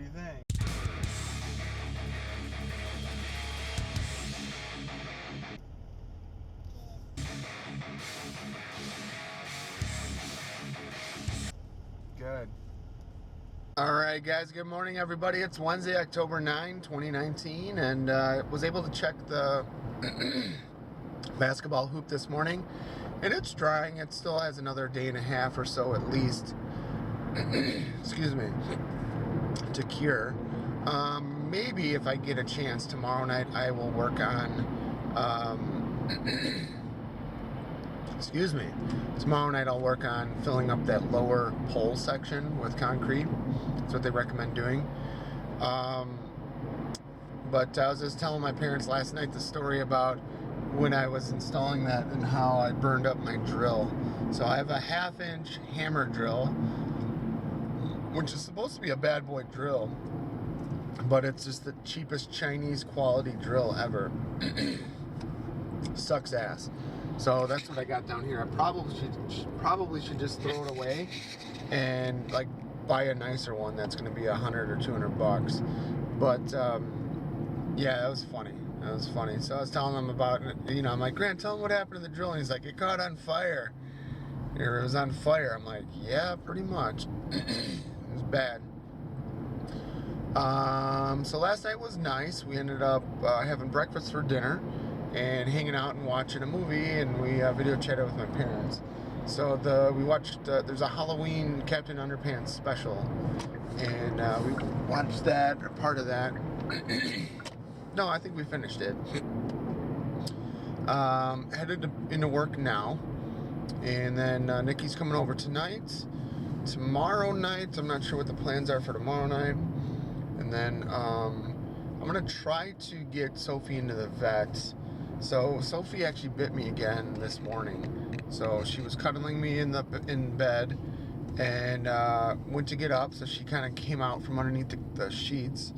you think? Good. Alright guys, good morning everybody. It's Wednesday, October 9, 2019, and was able to check the basketball hoop this morning, and it's drying. It still has another day and a half or so at least excuse me, to cure. Maybe if I get a chance tomorrow night I will work on excuse me, tomorrow night I'll work on filling up that lower pole section with concrete. That's what they recommend doing. But I was just telling my parents last night the story about when I was installing that and how I burned up my drill. So I have a 1/2-inch hammer drill, which is supposed to be a bad boy drill, but it's just the cheapest Chinese quality drill ever. Sucks ass. So that's what I got down here. I probably should just throw it away and like buy a nicer one that's going to be $100 or $200. But yeah, that was funny. That was funny. So I was telling him about it. You know, I'm like, Grant, tell him what happened to the drill. And he's like, it caught on fire. It was on fire. I'm like, yeah, pretty much. It was bad. So last night was nice. We ended up having breakfast for dinner and hanging out and watching a movie, and we video chatted with my parents. So we watched, there's a Halloween Captain Underpants special, and we watched that, or part of that. No, I think we finished it. Headed into work now, and then Nikki's coming over tonight. Tomorrow night, I'm not sure what the plans are for tomorrow night. And then I'm going to try to get Sophie into the vet. So Sophie actually bit me again this morning. So she was cuddling me in bed and went to get up. So she kind of came out from underneath the sheets.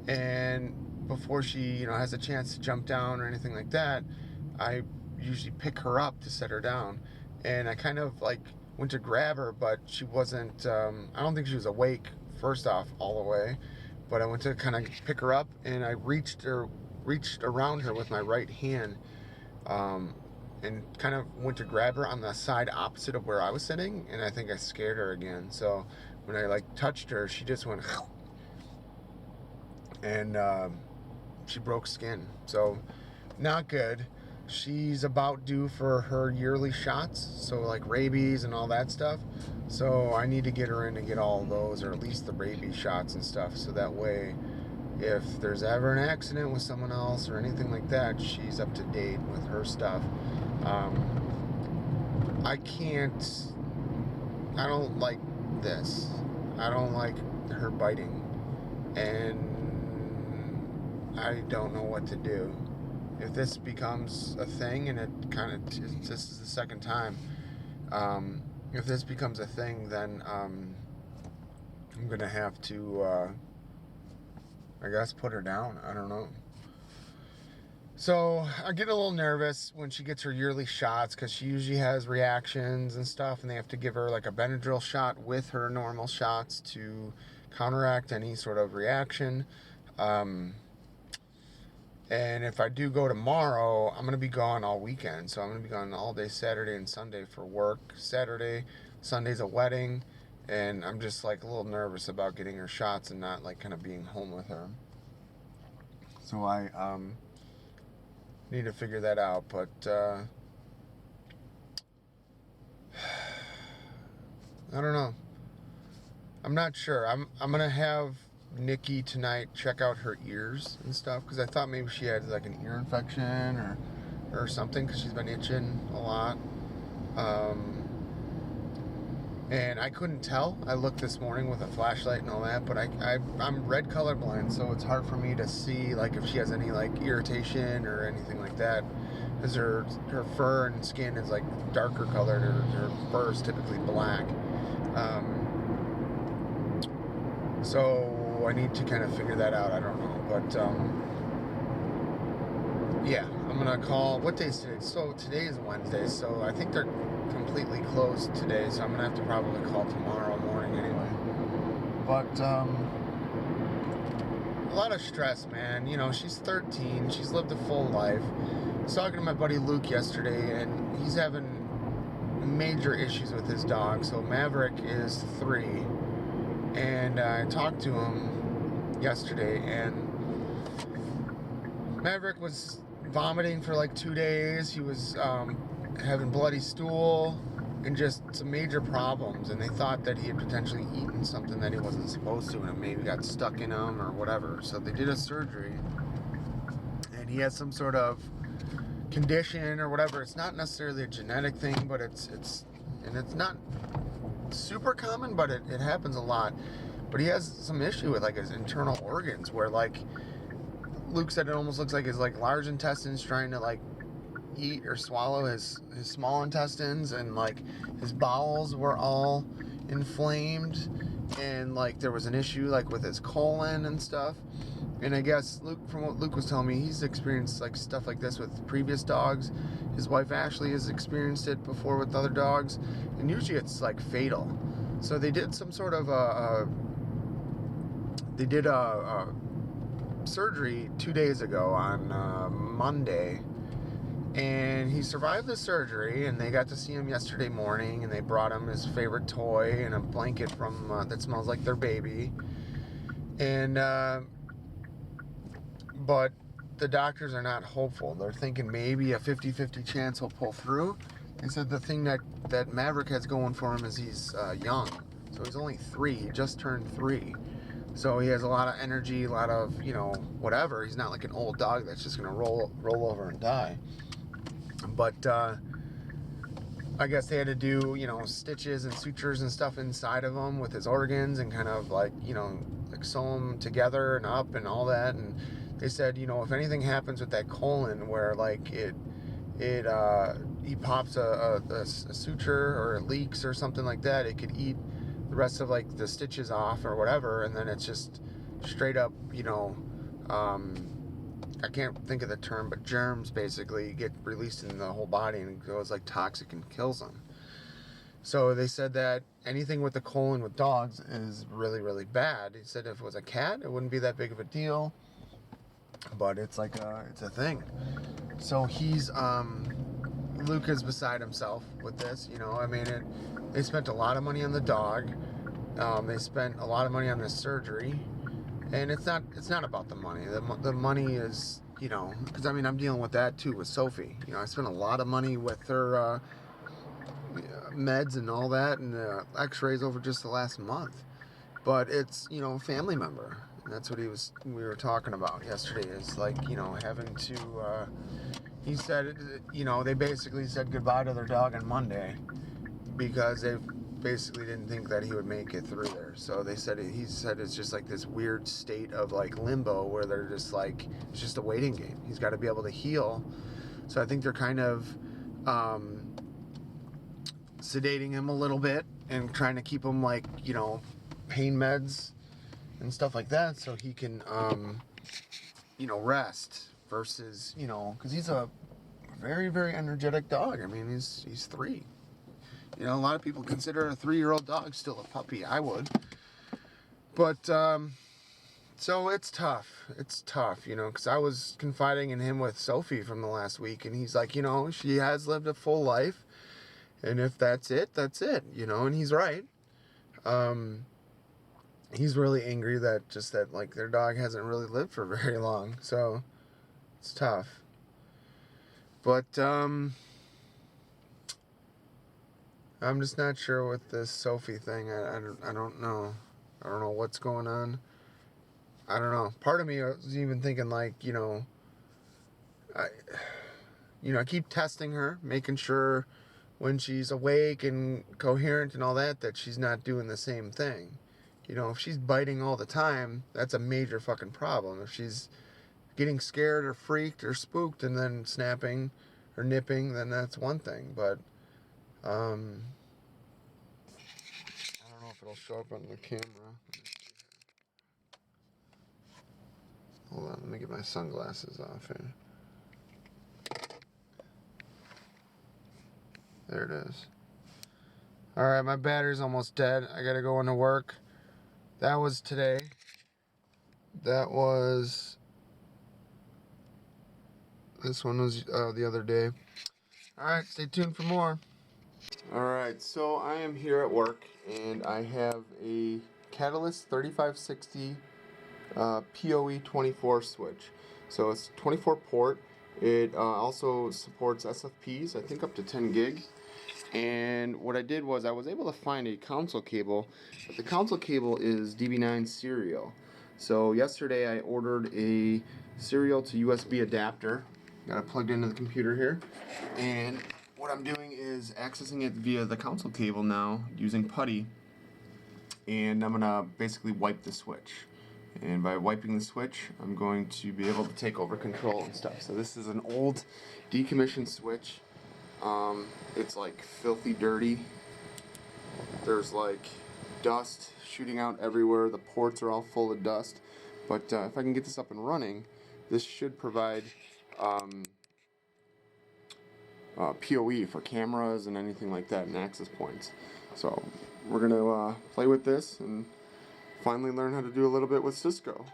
And before she has a chance to jump down or anything like that, I usually pick her up to set her down. And I kind of like went to grab her, but she wasn't, I don't think she was awake, first off, all the way. But I went to kind of pick her up, and I reached around her with my right hand, and kind of went to grab her on the side opposite of where I was sitting, and I think I scared her again. So when I like touched her, she just went and she broke skin. So not good. She's about due for her yearly shots, so like rabies and all that stuff. So I need to get her in to get all of those, or at least the rabies shots and stuff, so that way if there's ever an accident with someone else or anything like that, she's up to date with her stuff. I don't like this. I don't like her biting, and I don't know what to do. If this becomes a thing, and this is the second time, if this becomes a thing, then I'm gonna have to, I guess, put her down. I don't know. So I get a little nervous when she gets her yearly shots, because she usually has reactions and stuff, and they have to give her like a Benadryl shot with her normal shots to counteract any sort of reaction. And if I do go tomorrow, I'm going to be gone all weekend. So I'm going to be gone all day Saturday and Sunday for work. Sunday's a wedding. And I'm just like a little nervous about getting her shots and not like kind of being home with her. So I need to figure that out. But I don't know. I'm not sure. I'm going to have Nikki tonight check out her ears and stuff, because I thought maybe she had like an ear infection or something, because she's been itching a lot, and I couldn't tell. I looked this morning with a flashlight and all that, but I'm red colorblind, so it's hard for me to see like if she has any like irritation or anything like that, because her fur and skin is like darker colored. Her fur is typically black. So I need to kind of figure that out. I don't know. But, yeah, I'm going to call. What day is today? So today is Wednesday, so I think they're completely closed today. So I'm going to have to probably call tomorrow morning anyway. But, a lot of stress, man. You know, she's 13. She's lived a full life. I was talking to my buddy Luke yesterday, and he's having major issues with his dog. So Maverick is 3, and I talked to him yesterday, and Maverick was vomiting for like 2 days. He was having bloody stool and just some major problems, and they thought that he had potentially eaten something that he wasn't supposed to, and it maybe got stuck in him or whatever. So they did a surgery, and he has some sort of condition or whatever. It's not necessarily a genetic thing, but it's not super common, but it happens a lot. But he has some issue with like his internal organs, where like Luke said it almost looks like his like large intestines trying to like eat or swallow his small intestines, and like his bowels were all inflamed, and like there was an issue like with his colon and stuff. And I guess Luke, from what Luke was telling me, he's experienced like stuff like this with previous dogs. His wife Ashley has experienced it before with other dogs, and usually it's like fatal. So they did some sort of a surgery 2 days ago on Monday, and he survived the surgery, and they got to see him yesterday morning, and they brought him his favorite toy and a blanket from that smells like their baby. And but the doctors are not hopeful. They're thinking maybe a 50-50 chance he'll pull through. They said the thing that Maverick has going for him is he's young. So he's only 3. He just turned 3. So he has a lot of energy, a lot of, you know, whatever. He's not like an old dog that's just going to roll over and die. But I guess they had to do, you know, stitches and sutures and stuff inside of him with his organs, and kind of like, you know, like sew them together and up and all that. And they said, you know, if anything happens with that colon where like he pops a suture or it leaks or something like that, it could eat the rest of like the stitches off or whatever, and then it's just straight up, you know, I can't think of the term, but germs basically get released in the whole body and it goes like toxic and kills them. So they said that anything with the colon with dogs is really, really bad. He said if it was a cat, it wouldn't be that big of a deal, but it's like it's a thing. So he's Luke is beside himself with this. You know, I mean, they spent a lot of money on the dog. They spent a lot of money on this surgery. And it's not about the money. The money is, you know, because I mean, I'm dealing with that too with Sophie. You know, I spent a lot of money with her meds and all that, and x-rays over just the last month. But it's, you know, a family member. And that's what we were talking about yesterday, is like, you know, having to, he said, you know, they basically said goodbye to their dog on Monday because they basically didn't think that he would make it through there. So he said it's just like this weird state of like limbo where they're just like, it's just a waiting game. He's got to be able to heal. So I think they're kind of sedating him a little bit and trying to keep him like, you know, pain meds and stuff like that, so he can you know, rest, versus, you know, because he's a very, very energetic dog. I mean, he's 3. You know, a lot of people consider a 3-year-old dog still a puppy. I would. But, so it's tough. It's tough, you know, because I was confiding in him with Sophie from the last week, and he's like, you know, she has lived a full life, and if that's it, you know, and he's right. He's really angry that like their dog hasn't really lived for very long, so it's tough. But, I'm just not sure with this Sophie thing. I don't know. I don't know what's going on. I don't know. Part of me was even thinking like, you know, I keep testing her, making sure when she's awake and coherent and all that she's not doing the same thing. You know, if she's biting all the time, that's a major fucking problem. If she's getting scared or freaked or spooked and then snapping or nipping, then that's one thing. But I don't know if it'll show up on the camera. Hold on, let me get my sunglasses off here. There it is. Alright, my battery's almost dead. I gotta go into work. That was today. That was, this one was the other day. Alright, stay tuned for more. Alright, so I am here at work and I have a Catalyst 3560 PoE 24 switch. So it's 24 port. It also supports SFPs, I think up to 10 gig. And what I did was I was able to find a console cable, but the console cable is DB9 serial. So yesterday I ordered a serial to USB adapter. Got it plugged into the computer here. And what I'm doing is accessing it via the console cable now using putty. And I'm gonna basically wipe the switch. And by wiping the switch, I'm going to be able to take over control and stuff. So this is an old decommissioned switch. It's like filthy dirty. There's like dust shooting out everywhere. The ports are all full of dust. But if I can get this up and running, this should provide PoE for cameras and anything like that and access points. So we're going to play with this and finally learn how to do a little bit with Cisco.